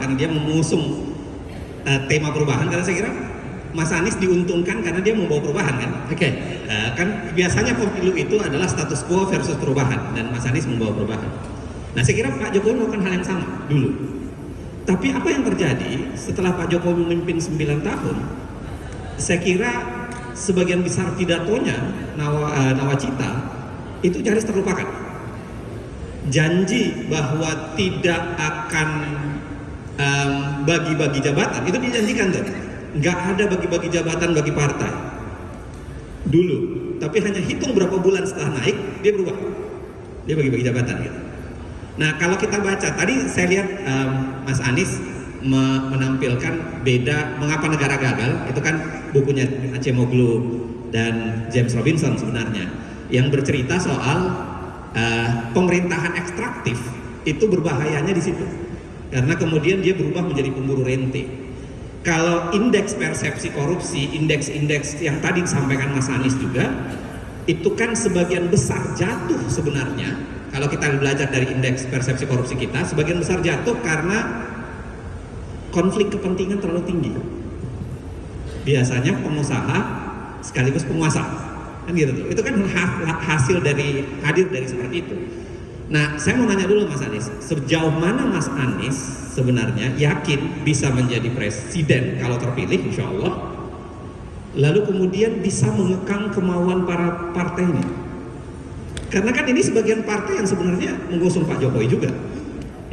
karena dia mengusung tema perubahan, karena saya kira Mas Anies diuntungkan karena dia membawa perubahan kan. Kan biasanya pemilu itu adalah status quo versus perubahan, dan Mas Anies membawa perubahan. Nah saya kira Pak Jokowi melakukan hal yang sama dulu. Tapi apa yang terjadi setelah Pak Jokowi memimpin 9 tahun, saya kira sebagian besar pidatonya, nawacita, itu nyaris terlupakan. Janji bahwa tidak akan bagi-bagi jabatan, itu dijanjikan tuh. Nggak ada bagi-bagi jabatan bagi partai dulu, tapi hanya hitung berapa bulan setelah naik, dia berubah. Dia bagi-bagi jabatan gitu. Nah kalau kita baca, tadi saya lihat Mas Anies menampilkan beda mengapa negara gagal. Itu kan bukunya Acemoglu dan James Robinson sebenarnya, yang bercerita soal pemerintahan ekstraktif itu berbahayanya di situ, karena kemudian dia berubah menjadi pemburu rente. Kalau indeks persepsi korupsi, indeks-indeks yang tadi disampaikan Mas Anies juga, itu kan sebagian besar jatuh sebenarnya. Kalau kita belajar dari indeks persepsi korupsi kita, sebagian besar jatuh karena konflik kepentingan terlalu tinggi. Biasanya pengusaha sekaligus penguasa, kan gitu tuh. Itu kan hasil dari hadir dari seperti itu. Nah, saya mau nanya dulu Mas Anies, sejauh mana Mas Anies sebenarnya yakin bisa menjadi presiden kalau terpilih, insya Allah, lalu kemudian bisa mengekang kemauan para partai ini? Karena kan ini sebagian partai yang sebenarnya mengusung Pak Jokowi juga,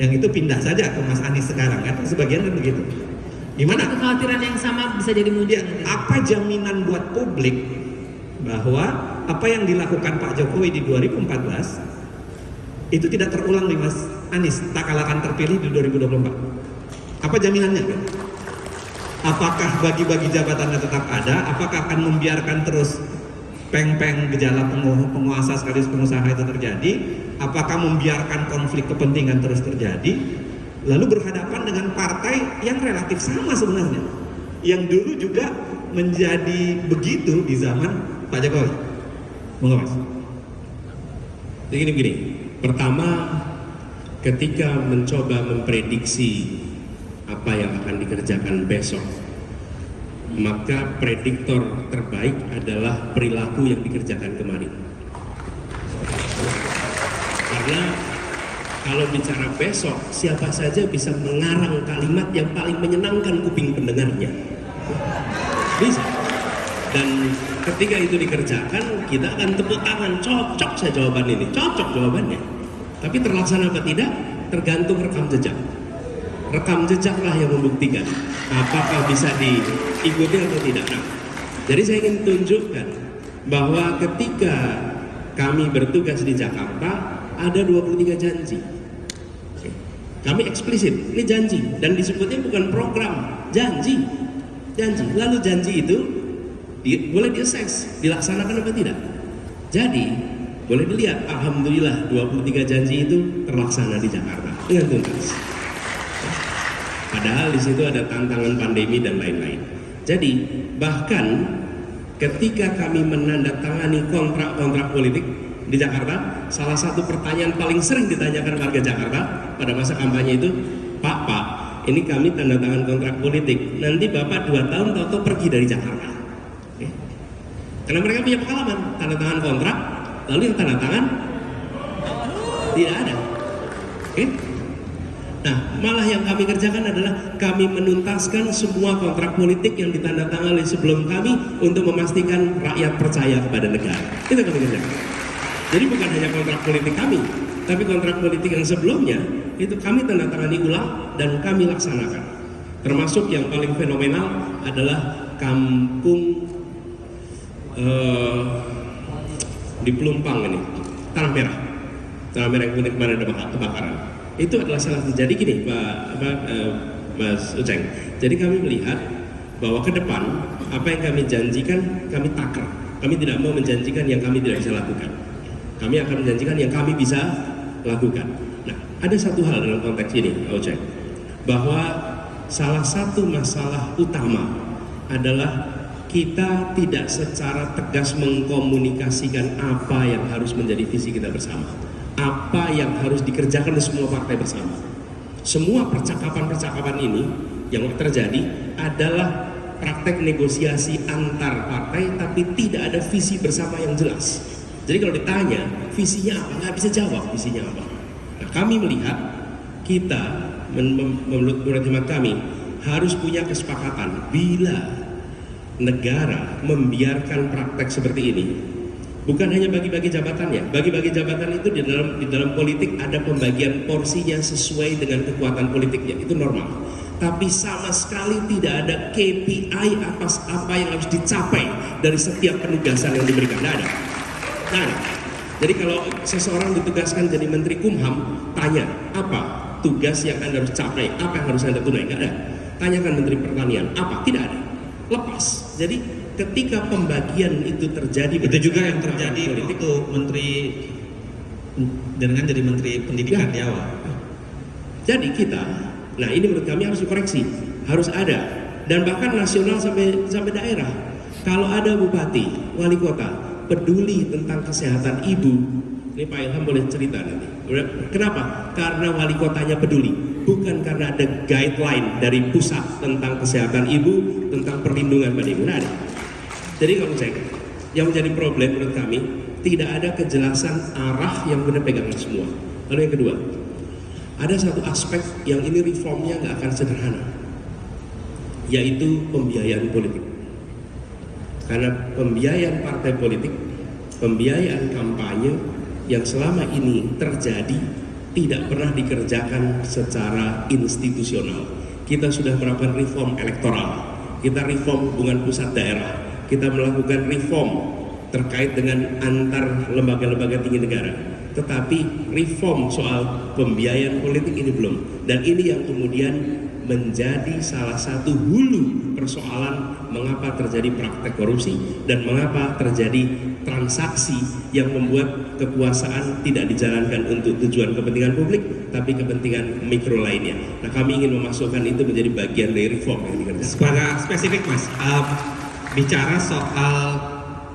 yang itu pindah saja ke Mas Anies sekarang, kan sebagian kan begitu. Gimana? Jadi kekhawatiran yang sama bisa jadi muncul. Ya, apa jaminan buat publik bahwa apa yang dilakukan Pak Jokowi di 2014 itu tidak terulang di Mas Anies tak kalah akan terpilih di 2024? Apa jaminannya? Apakah bagi-bagi jabatannya tetap ada? Apakah akan membiarkan terus peng-peng gejala penguasa sekaligus pengusaha itu terjadi? Apakah membiarkan konflik kepentingan terus terjadi? Lalu berhadapan dengan partai yang relatif sama sebenarnya, yang dulu juga menjadi begitu di zaman Pak Jokowi. Monggo Mas. Jadi begini. Pertama, ketika mencoba memprediksi apa yang akan dikerjakan besok, maka prediktor terbaik adalah perilaku yang dikerjakan kemarin. Karena kalau bicara besok, siapa saja bisa mengarang kalimat yang paling menyenangkan kuping pendengarnya. Bisa. Dan ketika itu dikerjakan, kita akan tepuk tangan, cocok saya jawaban ini, cocok jawabannya. Tapi terlaksana apa tidak, tergantung rekam jejak. Rekam jejaklah yang membuktikan apakah bisa diikuti atau tidak. Nah, jadi saya ingin tunjukkan bahwa ketika kami bertugas di Jakarta, ada 23 janji. Kami eksplisit, ini janji, dan disebutnya bukan program, janji. Lalu janji itu boleh diakses, dilaksanakan apa tidak. Jadi boleh dilihat, alhamdulillah 23 janji itu terlaksana di Jakarta dengan tuntas. Padahal di situ ada tantangan pandemi dan lain-lain. Jadi bahkan ketika kami menandatangani kontrak-kontrak politik di Jakarta, salah satu pertanyaan paling sering ditanyakan warga Jakarta pada masa kampanye itu, Pak, ini kami tanda tangan kontrak politik, nanti Bapak 2 tahun tahu-tahu pergi dari Jakarta. Karena mereka punya pengalaman, tanda tangan kontrak, lalu yang tanda tangan tidak ada. Nah, malah yang kami kerjakan adalah kami menuntaskan semua kontrak politik yang ditandatangani sebelum kami untuk memastikan rakyat percaya kepada negara. Itu kami kerjakan. Jadi bukan hanya kontrak politik kami, tapi kontrak politik yang sebelumnya itu kami tandatangani ulang dan kami laksanakan. Termasuk yang paling fenomenal adalah kampung di Pelumpang ini, Tanah Merah yang kemarin ada kebakaran. Itu adalah salah satu. Jadi gini Mas Uceng, jadi kami melihat bahwa ke depan apa yang kami janjikan kami takar. Kami tidak mau menjanjikan yang kami tidak bisa lakukan. Kami akan menjanjikan yang kami bisa lakukan. Nah, ada satu hal dalam konteks ini, Pak Uceng, bahwa salah satu masalah utama adalah kita tidak secara tegas mengkomunikasikan apa yang harus menjadi visi kita bersama, apa yang harus dikerjakan di semua partai bersama. Semua percakapan-percakapan ini yang terjadi adalah praktek negosiasi antar partai, tapi tidak ada visi bersama yang jelas. Jadi kalau ditanya visinya apa, nggak bisa jawab visinya apa. Nah, kami melihat kita menurut hemat kami harus punya kesepakatan bila negara membiarkan praktek seperti ini. Bukan hanya bagi-bagi jabatannya. Bagi-bagi jabatan itu di dalam politik ada pembagian porsinya sesuai dengan kekuatan politiknya. Itu normal. Tapi sama sekali tidak ada KPI apa yang harus dicapai dari setiap penugasan yang diberikan. Tidak ada. Tidak ada. Jadi kalau seseorang ditugaskan jadi Menteri Kumham, tanya apa tugas yang Anda harus capai, apa yang harus Anda tunaikan. Tidak ada. Tanyakan Menteri Pertanian, apa? Tidak ada. Lepas. Jadi ketika pembagian itu terjadi, itu juga yang terjadi waktu Menteri dengan jadi Menteri Pendidikan di awal. Jadi kita, nah ini menurut kami harus dikoreksi, harus ada, dan bahkan nasional sampai daerah. Kalau ada bupati, wali kota peduli tentang kesehatan ibu, ini Pak Ilham boleh cerita nanti. Kenapa? Karena wali kotanya peduli, bukan karena ada guideline dari pusat tentang kesehatan ibu, tentang perlindungan pada ibu. Nah, jadi kalau cek, yang menjadi problem menurut kami tidak ada kejelasan arah yang benar pegangan semua. Lalu yang kedua, ada satu aspek yang ini reformnya nggak akan sederhana, yaitu pembiayaan politik. Karena pembiayaan partai politik, pembiayaan kampanye yang selama ini terjadi tidak pernah dikerjakan secara institusional. Kita sudah melakukan reform elektoral, kita reform hubungan pusat daerah, kita melakukan reform terkait dengan antar lembaga-lembaga tinggi negara. Tetapi reform soal pembiayaan politik ini belum. Dan ini yang kemudian menjadi salah satu hulu persoalan mengapa terjadi praktek korupsi dan mengapa terjadi transaksi yang membuat kekuasaan tidak dijalankan untuk tujuan kepentingan publik tapi kepentingan mikro lainnya. Nah, kami ingin memasukkan itu menjadi bagian dari reform yang dikerjakan. Secara spesifik Mas, bicara soal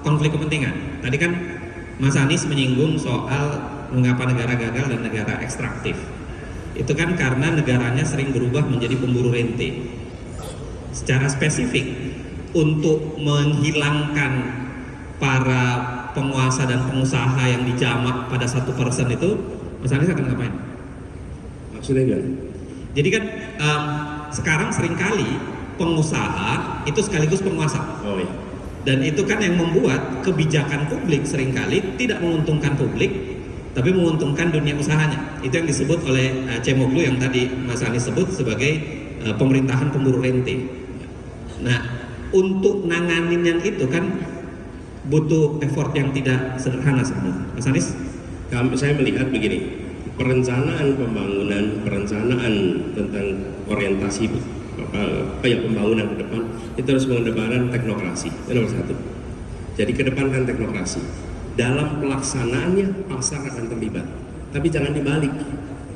konflik kepentingan. Tadi kan Mas Anies menyinggung soal mengapa negara gagal dan negara ekstraktif. Itu kan karena negaranya sering berubah menjadi pemburu rente. Secara spesifik, untuk menghilangkan para penguasa dan pengusaha yang dijamak pada satu person itu, Mas Anies akan ngapain? Maksudnya gimana? Jadi kan sekarang seringkali pengusaha itu sekaligus penguasa. Oh iya. Dan itu kan yang membuat kebijakan publik seringkali tidak menguntungkan publik, tapi menguntungkan dunia usahanya. Itu yang disebut oleh Cemoglu yang tadi Mas Anies sebut sebagai pemerintahan pemburu rente. Nah, untuk nanganin yang itu kan butuh effort yang tidak sederhana sebenarnya. Mas Anies? Saya melihat begini, perencanaan pembangunan, perencanaan tentang orientasi pembangunan ke depan itu harus mengedepankan teknokrasi. Itu nomor satu. Jadi kedepankan teknokrasi. Dalam pelaksanaannya pasar akan terlibat, tapi jangan dibalik.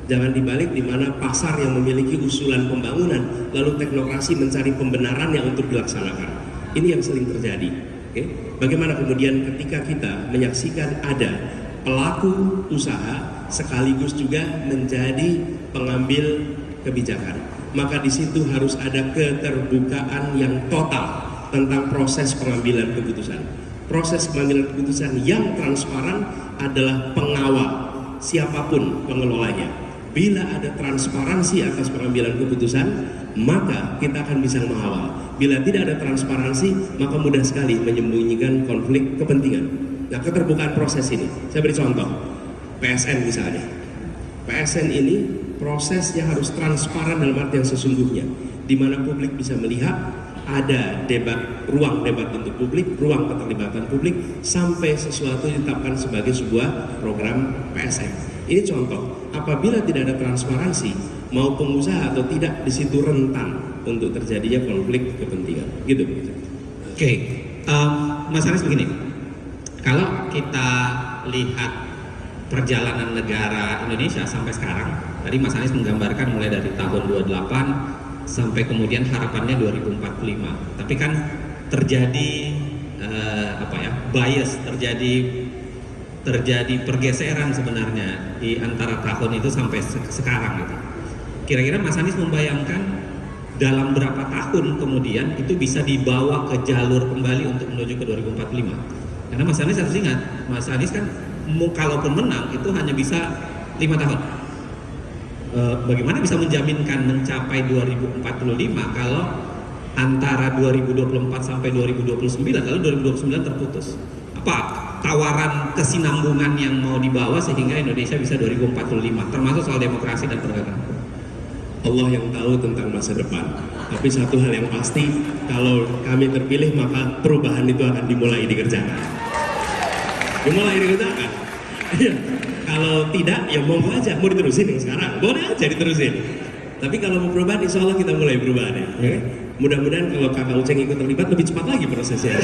Jangan dibalik di mana pasar yang memiliki usulan pembangunan, lalu teknokrasi mencari pembenarannya untuk dilaksanakan. Ini yang sering terjadi. Oke? Bagaimana kemudian ketika kita menyaksikan ada pelaku usaha sekaligus juga menjadi pengambil kebijakan, maka di situ harus ada keterbukaan yang total tentang proses pengambilan keputusan. Proses pengambilan keputusan yang transparan adalah pengawal siapapun pengelolanya. Bila ada transparansi atas pengambilan keputusan, maka kita akan bisa mengawal. Bila tidak ada transparansi, maka mudah sekali menyembunyikan konflik kepentingan. Nah, keterbukaan proses ini, saya beri contoh, PSN misalnya. PSN ini prosesnya harus transparan dalam arti yang sesungguhnya, di mana publik bisa melihat ada debat, ruang debat untuk publik, ruang keterlibatan publik, sampai sesuatu ditetapkan sebagai sebuah program PSN. Ini contoh, apabila tidak ada transparansi, mau pengusaha atau tidak, di situ rentan untuk terjadinya konflik kepentingan. Gitu. Oke, Mas Anies begini, kalau kita lihat perjalanan negara Indonesia sampai sekarang, tadi Mas Anies menggambarkan mulai dari tahun 28 sampai kemudian harapannya 2045. Tapi kan terjadi bias, terjadi pergeseran sebenarnya di antara tahun itu sampai sekarang gitu. Kira-kira Mas Anies membayangkan dalam berapa tahun kemudian itu bisa dibawa ke jalur kembali untuk menuju ke 2045? Karena Mas Anies harus ingat, Mas Anies kan kalaupun menang itu hanya bisa 5 tahun. Bagaimana bisa menjaminkan mencapai 2045 kalau antara 2024 sampai 2029 lalu 2029 terputus? Apa tawaran kesinambungan yang mau dibawa sehingga Indonesia bisa 2045 termasuk soal demokrasi dan penegakan hukum? Allah yang tahu tentang masa depan. Tapi satu hal yang pasti, kalau kami terpilih maka perubahan itu akan dimulai dikerjakan. Dimulai dikerjakan. Iya. Kalau tidak, ya monggo aja, mau diterusin yang sekarang, boleh aja diterusin. Tapi kalau mau perubahan, insya Allah kita mulai perubahannya. Ya. Mudah-mudahan kalau kakak Uceng ikut terlibat lebih cepat lagi prosesnya.